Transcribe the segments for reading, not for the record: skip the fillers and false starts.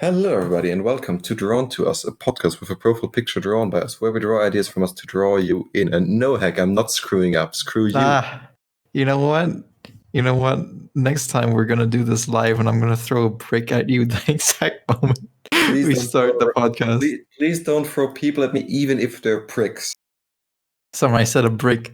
Hello, everybody, and welcome to Drawn to Us, a podcast with a profile picture drawn by us, where we draw ideas from us to draw you in. And no, heck, I'm not screwing up. Screw you. You know what? Next time we're gonna do this live, and I'm gonna throw a brick at you the exact moment we start the podcast. Please don't throw people at me, even if they're pricks. Somebody said a brick.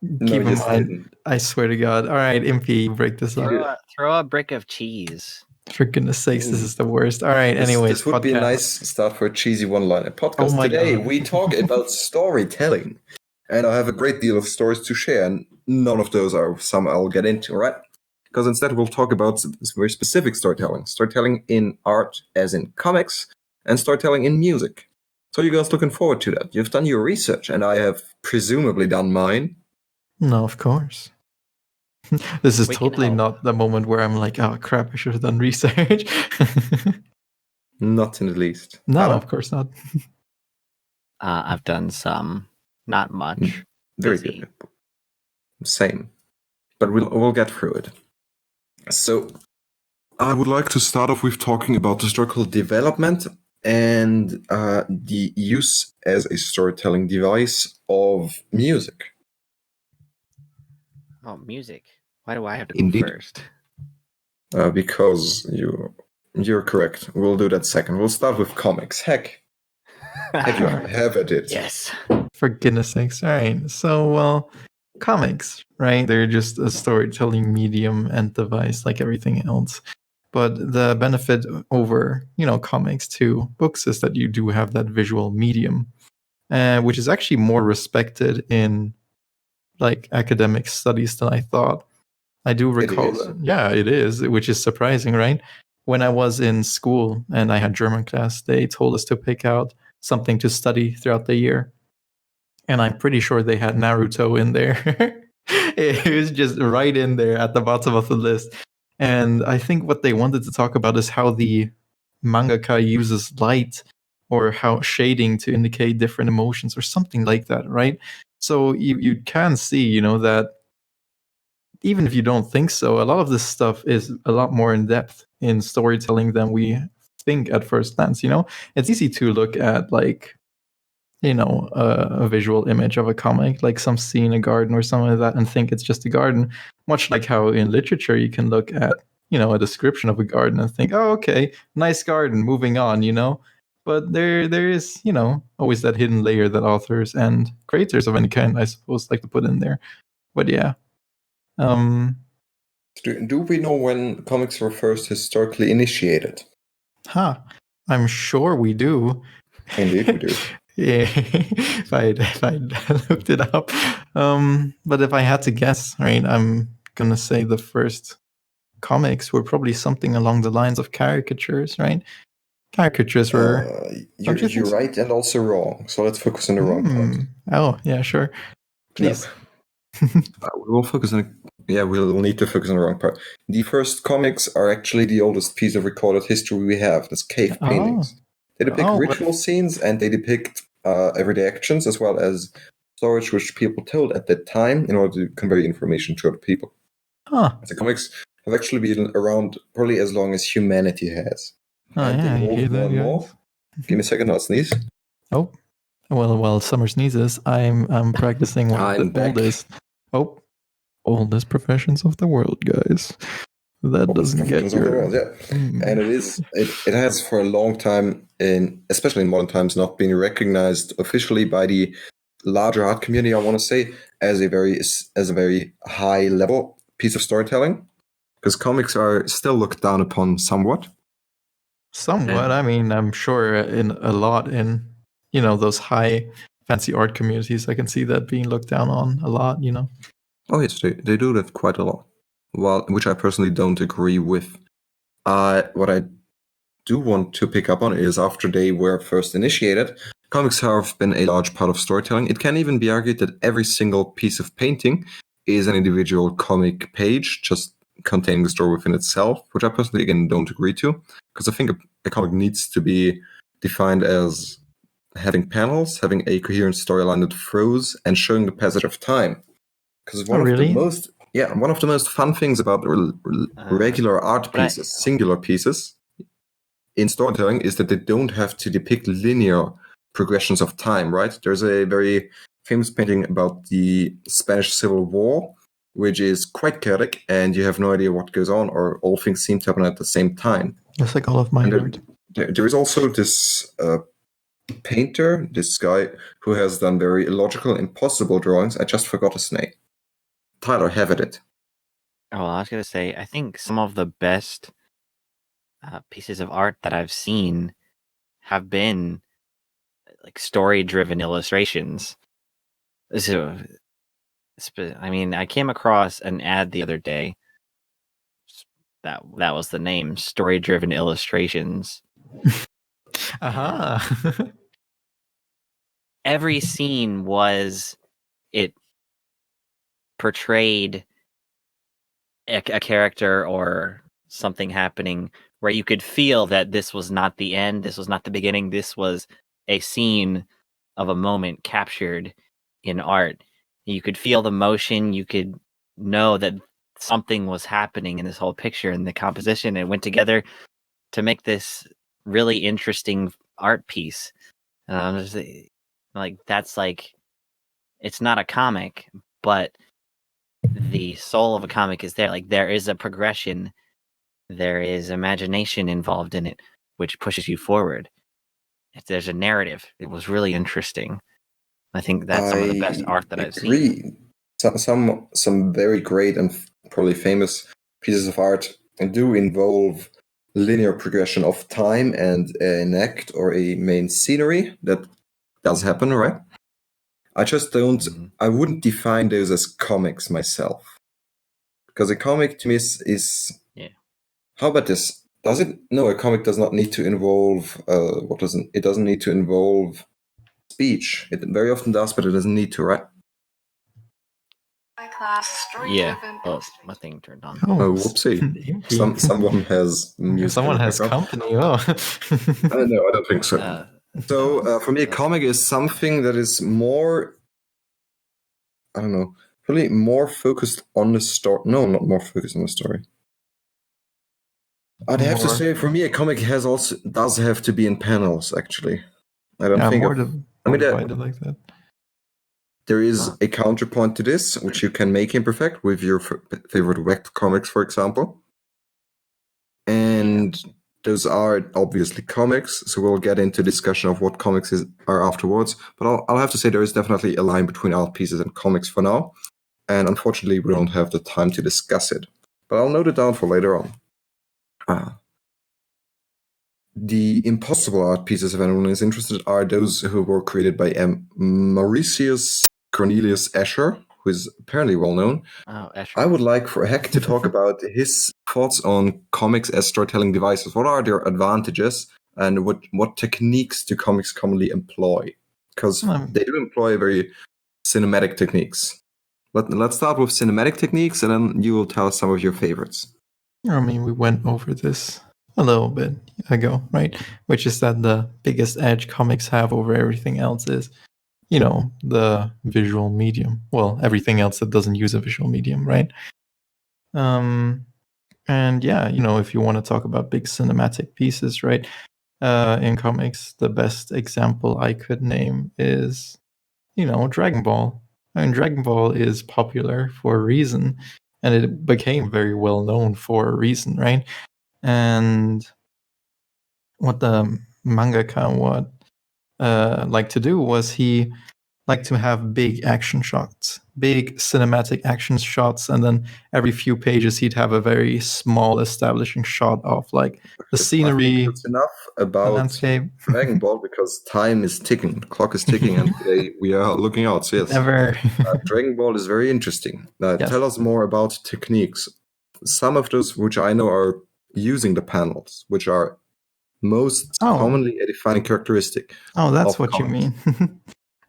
No, Keep in just mind, didn't. I swear to God. All right, Impy, break this up. Throw a brick of cheese. For goodness sakes, this is the worst. All right, anyways. This would be a nice start for a cheesy one-liner podcast. Oh my Today, God. we talk about storytelling. And I have a great deal of stories to share, and none of those are some I'll get into, right? Because instead we'll talk about some very specific storytelling. Storytelling in art, as in comics, and storytelling in music. So you guys looking forward to that? You've done your research, and I have presumably done mine. No, of course. This is totally not the moment where I'm like, oh crap, I should have done research. Not in the least. No, of course not. I've done some, not much. Very good. Same. But we'll get through it. So, I would like to start off with talking about historical development and the use as a storytelling device of music. Oh, music. Why do I have to Indeed. go first? Because you're correct. We'll do that second. We'll start with comics. Heck, you have at it. Yes. For goodness sakes. All right. So, well, comics, right? They're just a storytelling medium and device like everything else. But the benefit over, comics to books is that you do have that visual medium, which is actually more respected in like academic studies than I thought. I do recall that. Yeah, it is, which is surprising, right? When I was in school and I had German class, they told us to pick out something to study throughout the year. And I'm pretty sure they had Naruto in there. It was just right in there at the bottom of the list. And I think what they wanted to talk about is how the mangaka uses light or how shading to indicate different emotions or something like that, right? So you can see, that even if you don't think so, a lot of this stuff is a lot more in depth in storytelling than we think at first glance. It's easy to look at like, a visual image of a comic, like some scene in a garden or something like that, and think it's just a garden. Much like how in literature you can look at, a description of a garden and think, oh, okay, nice garden, moving on, But there is, always that hidden layer that authors and creators of any kind, I suppose, like to put in there. But yeah. Do we know when comics were first historically initiated? I'm sure we do. Indeed, we do. Yeah, if I looked it up. But if I had to guess, right, I'm gonna say the first comics were probably something along the lines of caricatures, right? Caricatures were. You're right and also wrong. So let's focus on the wrong part. Oh, yeah, sure. Please. We'll focus on. Yeah, we'll need to focus on the wrong part. The first comics are actually the oldest piece of recorded history we have. That's cave paintings. They depict ritual scenes and they depict everyday actions as well as stories which people told at that time in order to convey information to other people. The comics have actually been around probably as long as humanity has. You hear that, more. Give me a second, I'll sneeze. Oh, well, while Summer sneezes, I'm practicing one of the oldest professions of the world, guys. That doesn't get your... And it has for a long time, especially in modern times, not been recognized officially by the larger art community, I want to say, as a very high level piece of storytelling. Because comics are still looked down upon somewhat. I mean, I'm sure in those high fancy art communities, I can see that being looked down on a lot, Oh yes, they do that quite a lot. Well, which I personally don't agree with. What I do want to pick up on is after they were first initiated, comics have been a large part of storytelling. It can even be argued that every single piece of painting is an individual comic page, just containing the story within itself, which I personally, again, don't agree to. Because I think a comic needs to be defined as having panels, having a coherent storyline that flows, and showing the passage of time. Because one of the most fun things about regular art pieces, singular pieces. in storytelling is that they don't have to depict linear progressions of time, right? There's a very famous painting about the Spanish Civil War, which is quite chaotic, and you have no idea what goes on, or all things seem to happen at the same time. Just like all of my art. There is also this painter, this guy who has done very illogical, impossible drawings. I just forgot his name. Tyler, have at it. Oh, I was going to say, I think some of the best pieces of art that I've seen have been like story-driven illustrations. So, I mean, I came across an ad the other day. That was the name, story-driven illustrations. Aha. Every scene was it portrayed a character or something happening where you could feel that this was not the end, this was not the beginning, this was a scene of a moment captured in art. You could feel the motion, you could know that something was happening in this whole picture, and the composition, it went together to make this really interesting art piece. Like, that's like, it's not a comic, but the soul of a comic is there. Like, there is a progression, there is imagination involved in it, which pushes you forward. There's a narrative. It was really interesting. I think that's some of the best art that I've seen. Some very great and probably famous pieces of art do involve linear progression of time and an act or a main scenery. That does happen, right? I just don't. I wouldn't define those as comics myself, because a comic to me is yeah. How about this? Does it? No, a comic does not need to involve. What doesn't? It doesn't need to involve speech. It very often does, but it doesn't need to, right? Yeah. Oh, my thing turned on. Oh, whoopsie! Someone has music. Someone has company. Oh. No, I don't think so. So for me, a comic is something that is more, I don't know, probably more focused on the story. No, not more focused on the story. I'd have to say, for me, a comic does have to be in panels. Actually, I don't think. Divided like that. There is a counterpoint to this, which you can make Imperfect with your favorite web comics, for example, and those are obviously comics. So we'll get into discussion of what comics are afterwards. But I'll have to say there is definitely a line between art pieces and comics for now, and unfortunately we don't have the time to discuss it. But I'll note it down for later on. The impossible art pieces, if anyone is interested, are those who were created by Mauritius Cornelius Escher, who is apparently well known. Oh, Escher. I would like for Heck to talk about his thoughts on comics as storytelling devices. What are their advantages, and what techniques do comics commonly employ? Because they do employ very cinematic techniques. Let's start with cinematic techniques, and then you will tell us some of your favorites. I mean, we went over this a little bit ago, right? Which is that the biggest edge comics have over everything else is, the visual medium. Well, everything else that doesn't use a visual medium, right? And yeah, if you want to talk about big cinematic pieces, right? In comics, the best example I could name is, Dragon Ball. I mean, Dragon Ball is popular for a reason, and it became very well known for a reason, right? And what the mangaka would like to do was he liked to have big action shots, big cinematic action shots, and then every few pages he'd have a very small establishing shot of like the scenery. That's enough about the landscape. Dragon Ball, because time is ticking, the clock is ticking, and today we are looking out. So yes, Dragon Ball is very interesting. Yes. Tell us more about techniques. Some of those which I know are using the panels, which are most commonly a defining characteristic. Oh, that's what comics. You mean.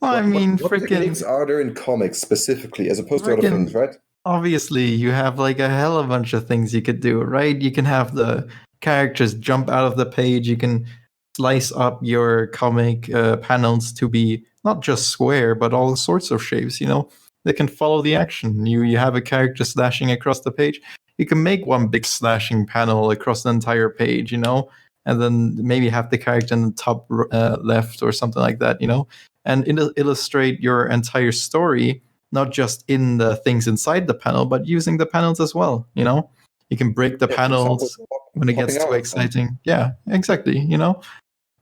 Well, I mean, what techniques are there in comics specifically, as opposed to other things, right? Obviously, you have like a hell of a bunch of things you could do, right? You can have the characters jump out of the page. You can slice up your comic panels to be not just square, but all sorts of shapes, They can follow the action. You have a character slashing across the page. You can make one big slashing panel across the entire page, and then maybe have the character in the top left or something like that, and illustrate your entire story, not just in the things inside the panel, but using the panels as well. You can break the Yeah, for example, panels when it gets popping too out. exciting. Yeah, exactly.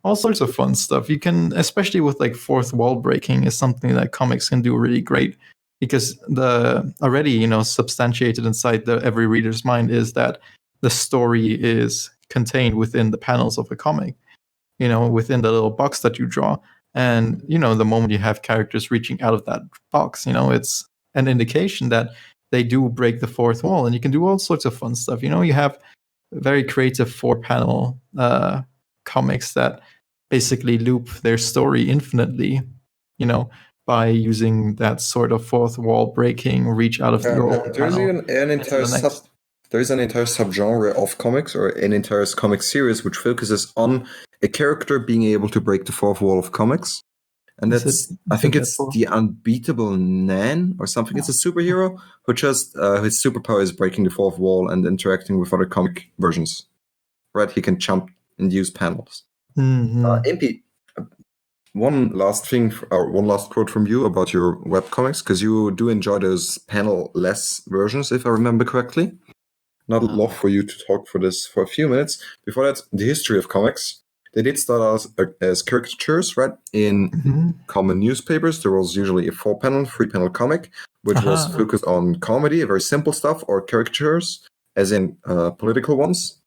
All sorts of fun stuff. You can, especially with like fourth wall breaking, is something that comics can do really great, because the already substantiated inside every reader's mind is that the story is contained within the panels of a comic, within the little box that you draw. And the moment you have characters reaching out of that box, it's an indication that they do break the fourth wall, and you can do all sorts of fun stuff. You have very creative 4-panel comics that basically loop their story infinitely, by using that sort of fourth wall breaking, reach out of your own There's panel. even an entire there's an entire subgenre of comics, or an entire comic series, which focuses on a character being able to break the fourth wall of comics. And I think it's the Unbeatable Nan or something. It's a superhero who just, his superpower is breaking the fourth wall and interacting with other comic versions. Right? He can jump and use panels. MP, one last quote from you about your webcomics, because you do enjoy those panel-less versions, if I remember correctly. Not love for you to talk for this for a few minutes. Before that, the history of comics. They did start out as caricatures, right? In common newspapers, there was usually a 4-panel, 3-panel comic, which was focused on comedy, very simple stuff, or caricatures, as in political ones.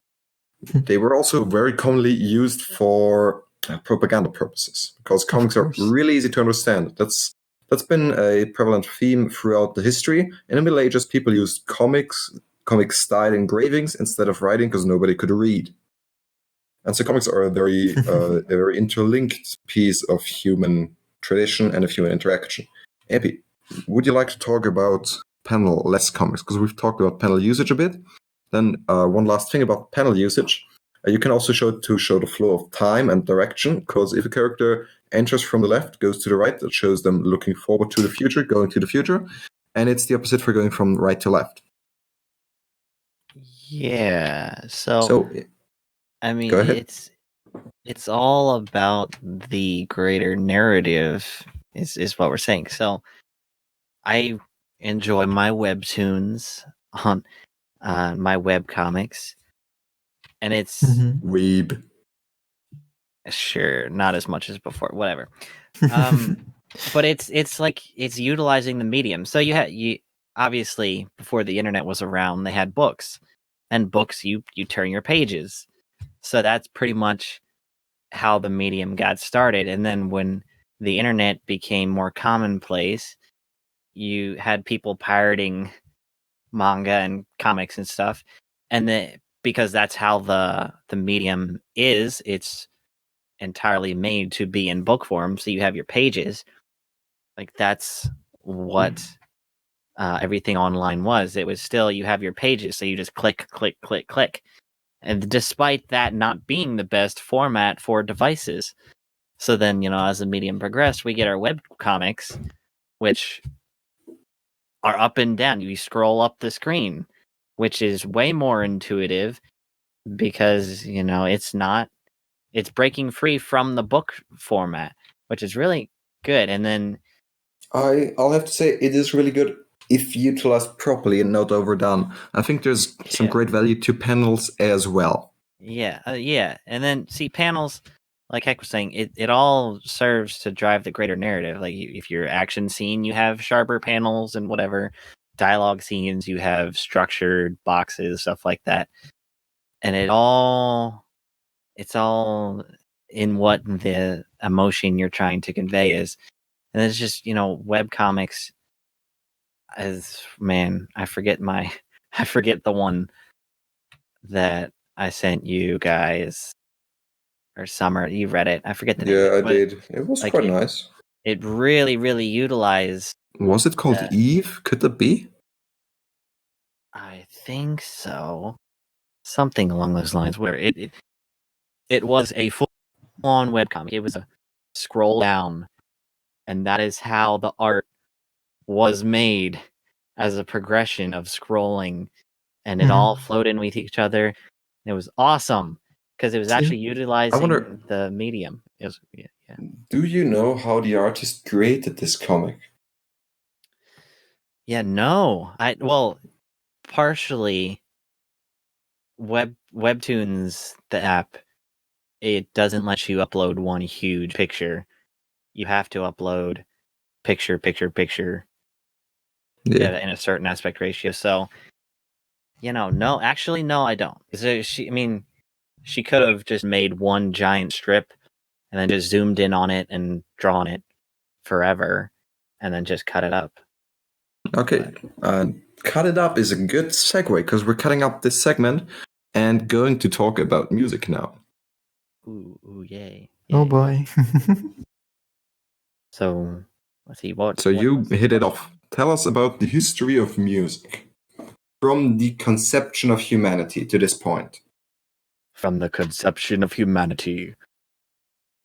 They were also very commonly used for propaganda purposes, because comics are really easy to understand. That's been a prevalent theme throughout the history. In the Middle Ages, people used comic style engravings instead of writing, because nobody could read. And so comics are a very interlinked piece of human tradition and of human interaction. Epi, would you like to talk about panel-less comics? Because we've talked about panel usage a bit. Then one last thing about panel usage. You can also show the flow of time and direction, because if a character enters from the left, goes to the right, that shows them looking forward to the future, going to the future. And it's the opposite for going from right to left. Yeah. So I mean, it's all about the greater narrative, is what we're saying. So I enjoy my webtoons on my web comics, and it's weeb. Sure, not as much as before. Whatever. But it's like it's utilizing the medium. So you obviously, before the internet was around, they had books, and books you turn your pages. So that's pretty much how the medium got started. And then when the internet became more commonplace, you had people pirating manga and comics and stuff. And because that's how the medium is, it's entirely made to be in book form. So you have your pages. Like that's what everything online was. It was still, you have your pages. So you just click, click, click, click. And despite that not being the best format for devices. So then, as the medium progressed, we get our web comics, which are up and down. You scroll up the screen, which is way more intuitive because, it's breaking free from the book format, which is really good. And then I'll have to say it is really good if utilized properly and not overdone. I think there's some great value to panels as well. Yeah. And then see, panels, like Heck was saying, it all serves to drive the greater narrative. Like if you're action scene, you have sharper panels, and whatever dialogue scenes, you have structured boxes, stuff like that. And it's all in what the emotion you're trying to convey is. And it's just, web comics I forget the one that I sent you guys, or Summer. You read it. I forget the name. Yeah, I did. It was quite nice. It really, really utilized. Was it called Eve? Could that be? I think so. Something along those lines, where it was a full-on webcomic. It was a scroll down, and that is how the art was made, as a progression of scrolling, and it all flowed in with each other. It was awesome. because it was See, actually utilizing wonder- the medium. It was, yeah. Do you know how the artist created this comic? Yeah, no. Partially Webtoons, the app, it doesn't let you upload one huge picture. You have to upload picture Yeah. in a certain aspect ratio. So, no, actually, no, I don't. She could have just made one giant strip and then just zoomed in on it and drawn it forever and then just cut it up. Okay. Cut it up is a good segue because we're cutting up this segment and going to talk about music now. Ooh, yay. Oh boy. So, let's see. What? So you hit it off. Tell us about the history of music from the conception of humanity to this point. From the conception of humanity.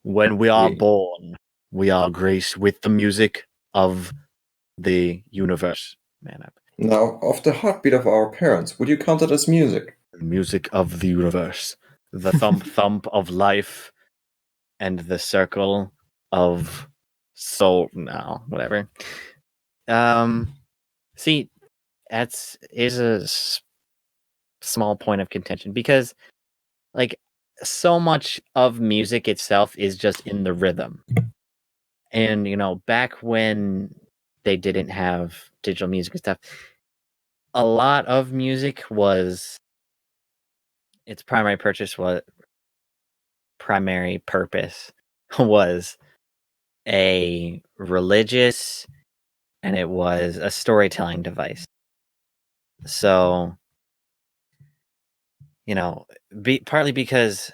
When we are Yeah. born, we are graced with the music of the universe. Now, of the heartbeat of our parents, would you count it as music? Music of the universe. The thump thump of life and the circle of soul. No, whatever. See, is a small point of contention because, like, so much of music itself is just in the rhythm. And, back when they didn't have digital music and stuff, a lot of music was its primary purpose was a religious, and it was a storytelling device. So, partly because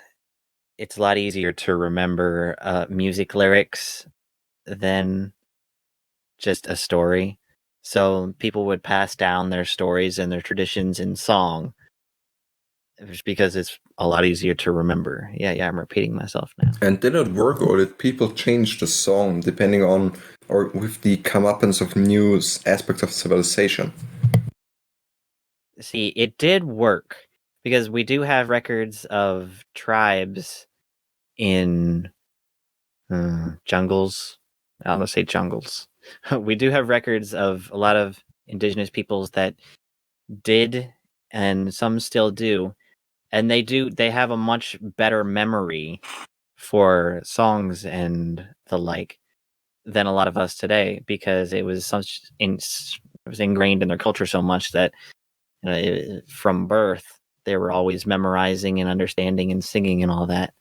it's a lot easier to remember music lyrics than just a story. So people would pass down their stories and their traditions in song just because it's a lot easier to remember. Yeah, I'm repeating myself now. And did it work, or did people change the song depending on, or with the comeuppance of new aspects of civilization? See, it did work because we do have records of tribes in jungles. I'll say jungles. We do have records of a lot of indigenous peoples that did, and some still do, and they have a much better memory for songs and the like than a lot of us today, because it was ingrained in their culture so much that from birth they were always memorizing and understanding and singing and all that.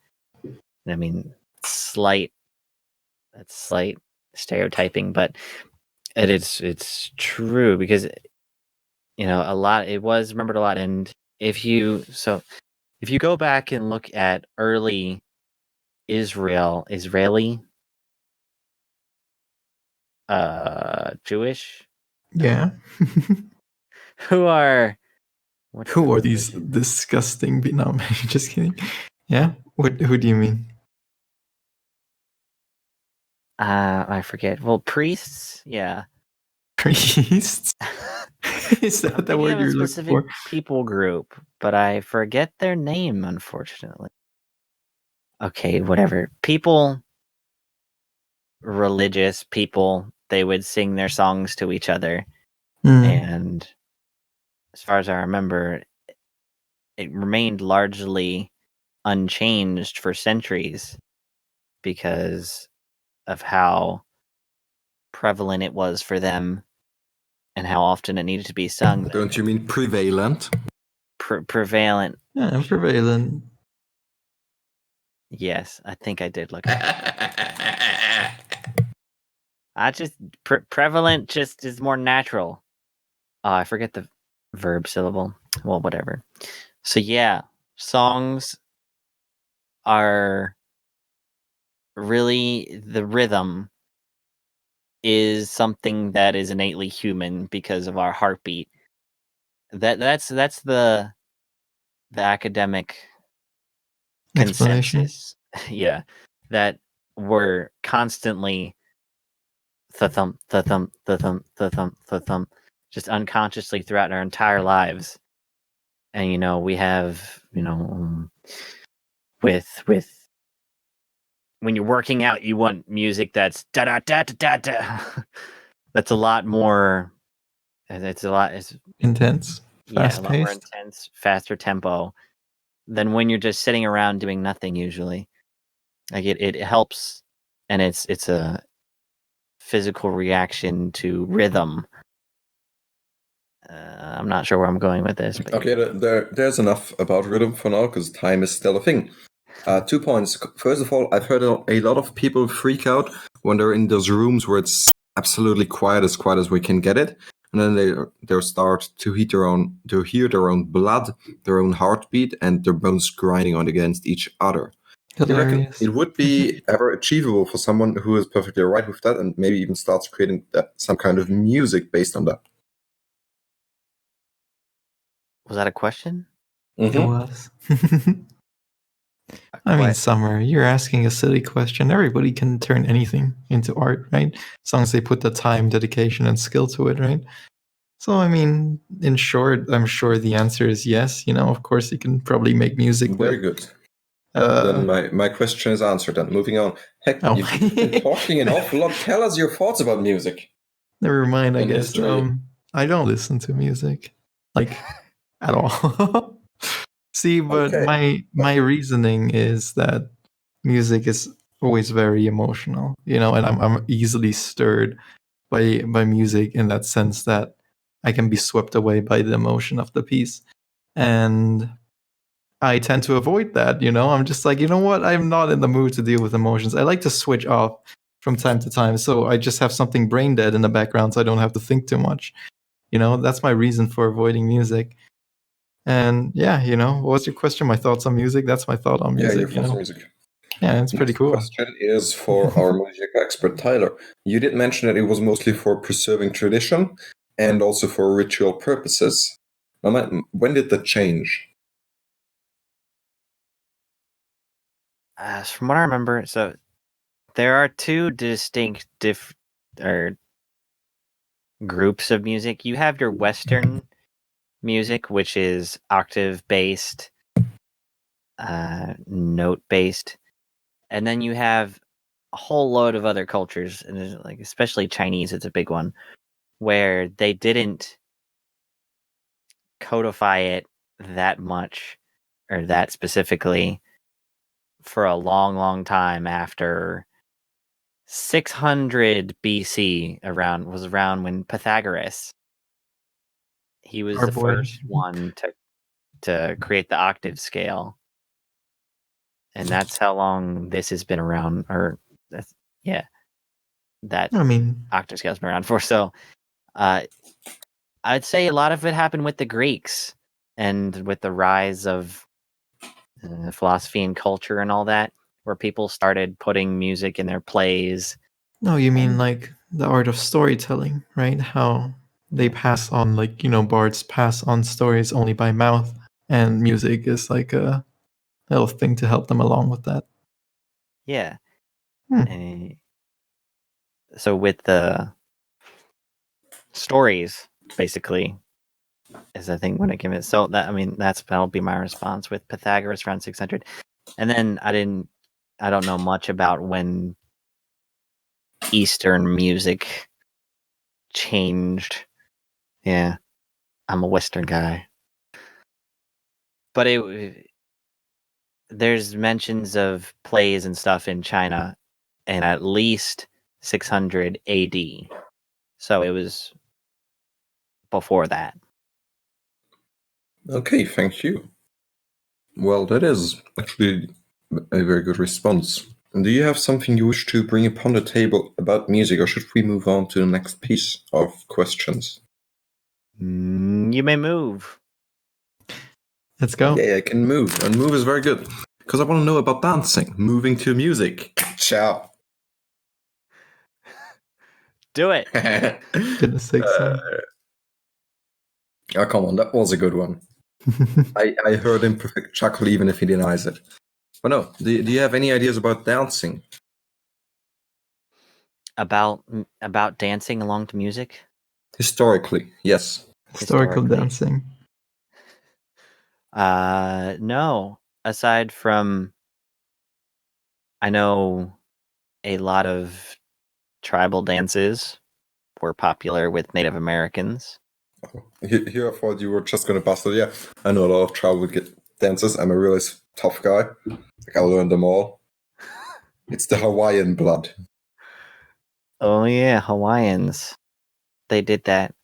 I mean, slight stereotyping, but it's true because it was remembered a lot. And if you go back and look at early Israeli Jewish, Yeah. who are Who are these disgusting? No, just kidding. Yeah. Who do you mean? I forget. Well, priests, yeah. Priests? Is that the word you're looking for? People group, but I forget their name, unfortunately. Okay, whatever. Religious people, they would sing their songs to each other. And as far as I remember, it remained largely unchanged for centuries because of how prevalent it was for them and how often it needed to be sung. Don't you mean prevalent? Prevalent. Yeah, prevalent. Yes, I think I did look at I just prevalent just is more natural. Oh, I forget the verb syllable. Well, whatever. So yeah, songs are really, the rhythm is something that is innately human because of our heartbeat. That's the academic consensus. Yeah, that we're constantly the thump, just unconsciously throughout our entire lives. And we have with when you're working out, you want music that's da da da da da da. That's a lot more. It's a lot. It's Intense, a fast lot more paced. intense, faster tempo than when you're just sitting around doing nothing. Usually, like it helps, and it's a physical reaction to rhythm. I'm not sure where I'm going with this. But Okay, there's enough about rhythm for now because time is still a thing. 2 points. First of all, I've heard a lot of people freak out when they're in those rooms where it's absolutely quiet as we can get it, and then they start to hear their own blood, their own heartbeat, and their bones grinding on against each other. Do you reckon Hilarious. it would be ever achievable for someone who is perfectly alright with that, and maybe even starts creating some kind of music based on that? was that a question? It Mhm. was. I mean, What? Summer, you're asking a silly question. Everybody can turn anything into art, right? As long as they put the time, dedication, and skill to it, right? So, I mean, in short, I'm sure the answer is yes. Of course, you can probably make music Very with. good. Then my question is answered. Then moving on. Heck, Oh. you've been talking an awful lot. Tell us your thoughts about music. Never mind, I In guess. history. I don't listen to music, like, at all. See, but Okay. my reasoning is that music is always very emotional, and I'm easily stirred by music in that sense that I can be swept away by the emotion of the piece. And I tend to avoid that, I'm just like, you know what? I'm not in the mood to deal with emotions. I like to switch off from time to time. So I just have something brain dead in the background so I don't have to think too much. That's my reason for avoiding music. And yeah, what was your question? My thoughts on music? That's my thought on Yeah, music. your thoughts on music. Yeah, it's pretty Next cool. question is for our music expert, Tyler. You did mention that it was mostly for preserving tradition and also for ritual purposes. Now, when did that change? From what I remember, so there are two distinct groups of music. You have your Western music, which is octave based, note based, and then you have a whole load of other cultures, and there's, like, especially Chinese, it's a big one, where they didn't codify it that much or that specifically for a long, long time after 600 BC. Was around when Pythagoras, he was Our the boy. first one to create the octave scale, and that's how long this has been around. Or that I mean, octave scale's been around for. So I'd say a lot of it happened with the Greeks and with the rise of philosophy and culture and all that, where people started putting music in their plays. no, you mean And like the art of storytelling, right? How they pass on, like, bards pass on stories only by mouth, and music is like a little thing to help them along with that. yeah. Hmm. So with the stories, basically, is I think when it came in. So that'll be my response with Pythagoras around 600. And then I don't know much about when Eastern music changed. Yeah, I'm a Western guy. But there's mentions of plays and stuff in China in at least 600 AD. So it was before that. Okay, thank you. Well, that is actually a very good response. Do you have something you wish to bring upon the table about music, or should we move on to the next piece of questions? You may move. Let's go. Yeah, I can move, and move is very good because I want to know about dancing, moving to music. Ciao. Do it. Goodness sakes, son. Oh, come on, that was a good one. I heard Imperfect chuckle even if he denies it. But no, do you have any ideas about dancing? About dancing along to music? Historically, yes. Historical dancing. No. Aside from I know a lot of tribal dances were popular with Native Americans. Here, I thought you were just gonna bust it. Yeah, I know a lot of tribal dances. I'm a really tough guy. Like I learned them all. It's the Hawaiian blood. Oh yeah, Hawaiians. They did that.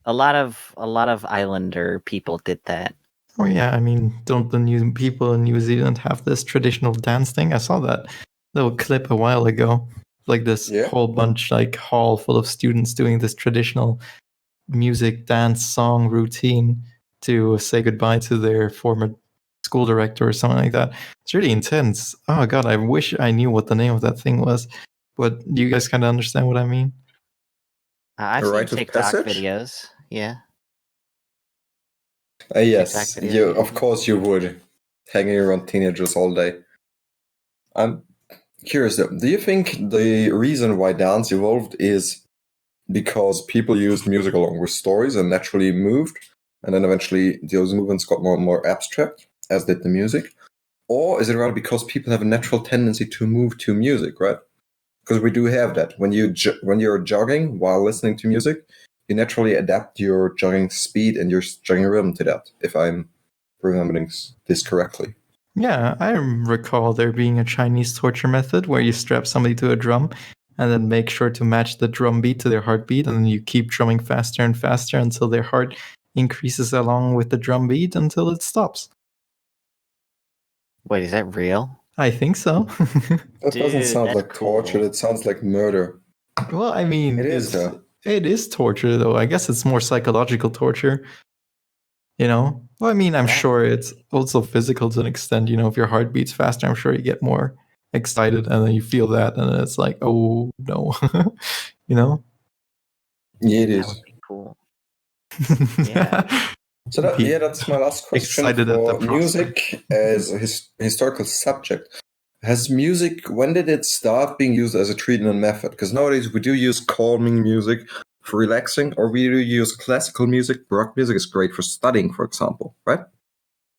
A lot of islander people did that. Oh yeah, I mean, don't the new people in New Zealand have this traditional dance thing? I saw that little clip a while ago. Like this whole bunch, like hall full of students doing this traditional music, dance, song routine to say goodbye to their former school director or something like that. It's really intense. Oh god, I wish I knew what the name of that thing was. But do you guys kind of understand what I mean? I've seen TikTok videos. Yeah. Yes, of course you would. Hanging around teenagers all day. I'm curious though, do you think the reason why dance evolved is because people used music along with stories and naturally moved, and then eventually those movements got more and more abstract, as did the music? Or is it rather because people have a natural tendency to move to music, right? Because we do have that. When you're jogging while listening to music, you naturally adapt your jogging speed and your jogging rhythm to that, if I'm remembering this correctly. Yeah, I recall there being a Chinese torture method where you strap somebody to a drum and then make sure to match the drum beat to their heartbeat, and then you keep drumming faster and faster until their heart increases along with the drum beat until it stops. Wait, is that real? I think so. That doesn't sound like torture. It sounds like murder. Well, I mean, it is torture, though. I guess it's more psychological torture. You know? Well, I mean, I'm sure it's also physical to an extent. You know, if your heart beats faster, I'm sure you get more excited, and then you feel that, and then it's like, oh no. You know? Yeah, it is. That would be cool. Yeah. So that's my last question. Excited for music as a historical subject. When did it start being used as a treatment method? Because nowadays we do use calming music for relaxing, or we do use classical music. Baroque music is great for studying, for example, right?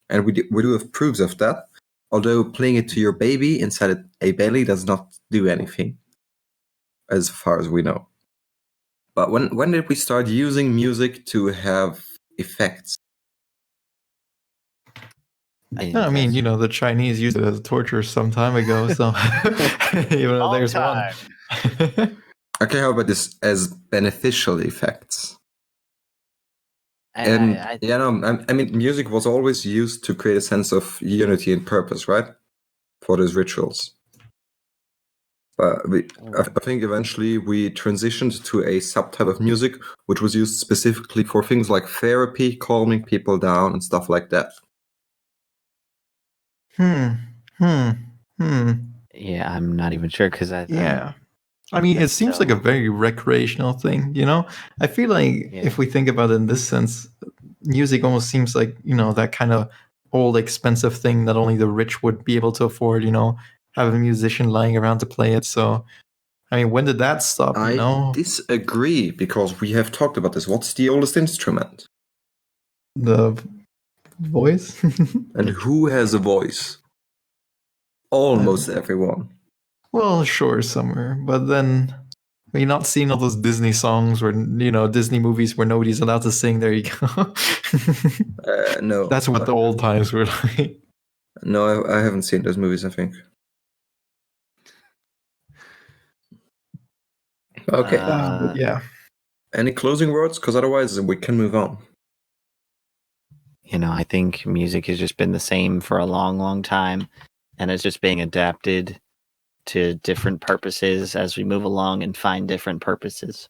And we do have proofs of that. Although playing it to your baby inside a belly does not do anything, as far as we know. But when did we start using music to have effects? I mean, you know, the Chinese used it as torture some time ago, so even though there's one. Okay, how about this as beneficial effects? I mean, music was always used to create a sense of unity and purpose, right? For those rituals. But I think eventually we transitioned to a subtype of music which was used specifically for things like therapy, calming people down, and stuff like that. Yeah, I'm not even sure because I mean, it seems like a very recreational thing, you know? I feel like if we think about it in this sense, music almost seems like, you know, that kind of old expensive thing that only the rich would be able to afford, you know, have a musician lying around to play it. So, I mean, when did that stop, you know? I disagree, because we have talked about this. What's the oldest instrument? The voice? And who has a voice? Almost everyone. Well, sure, somewhere. But then, have you not seen all those Disney songs where, you know, Disney movies where nobody's allowed to sing? There you go. No. That's what the old times were like. No, I haven't seen those movies, I think. Okay. Yeah. Any closing words? Because otherwise we can move on. You know, I think music has just been the same for a long, long time. And it's just being adapted to different purposes as we move along and find different purposes.